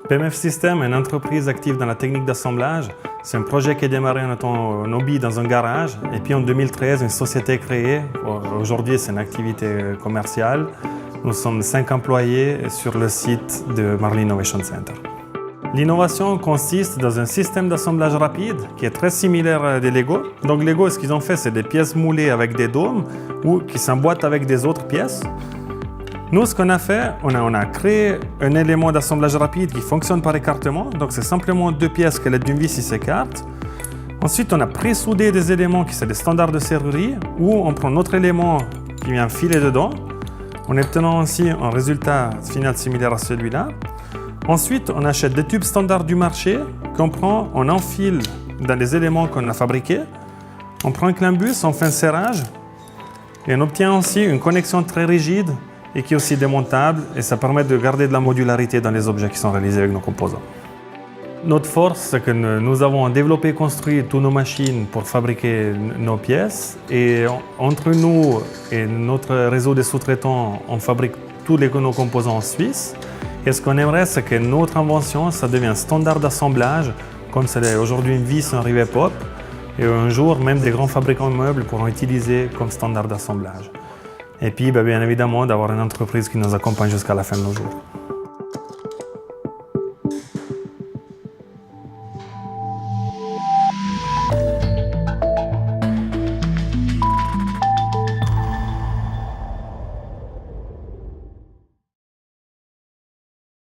PMF System est une entreprise active dans la technique d'assemblage. C'est un projet qui a démarré en étant un hobby dans un garage. Et puis en 2013, une société est créée. Aujourd'hui, c'est une activité commerciale. Nous sommes 5 employés sur le site de Marley Innovation Center. L'innovation consiste dans un système d'assemblage rapide qui est très similaire à des Lego. Donc Lego, ce qu'ils ont fait, c'est des pièces moulées avec des dômes ou qui s'emboîtent avec des autres pièces. Nous, ce qu'on a fait, on a créé un élément d'assemblage rapide qui fonctionne par écartement. Donc, c'est simplement 2 pièces que l'aide d'une vis s'écartent. Ensuite, on a pré-soudé des éléments qui sont des standards de serrurerie où on prend notre élément qui vient filer dedans en obtenant ainsi un résultat final similaire à celui-là. Ensuite, on achète des tubes standards du marché qu'on prend, on enfile dans les éléments qu'on a fabriqués. On prend un climbus, on fait un serrage et on obtient aussi une connexion très rigide et qui est aussi démontable, et ça permet de garder de la modularité dans les objets qui sont réalisés avec nos composants. Notre force, c'est que nous avons développé et construit toutes nos machines pour fabriquer nos pièces, et entre nous et notre réseau de sous-traitants, on fabrique tous nos composants en Suisse. Et ce qu'on aimerait, c'est que notre invention, ça devienne standard d'assemblage, comme c'est aujourd'hui une vis, un rivet pop, et un jour, même des grands fabricants de meubles pourront utiliser comme standard d'assemblage. Et puis, bien évidemment, d'avoir une entreprise qui nous accompagne jusqu'à la fin de nos jours.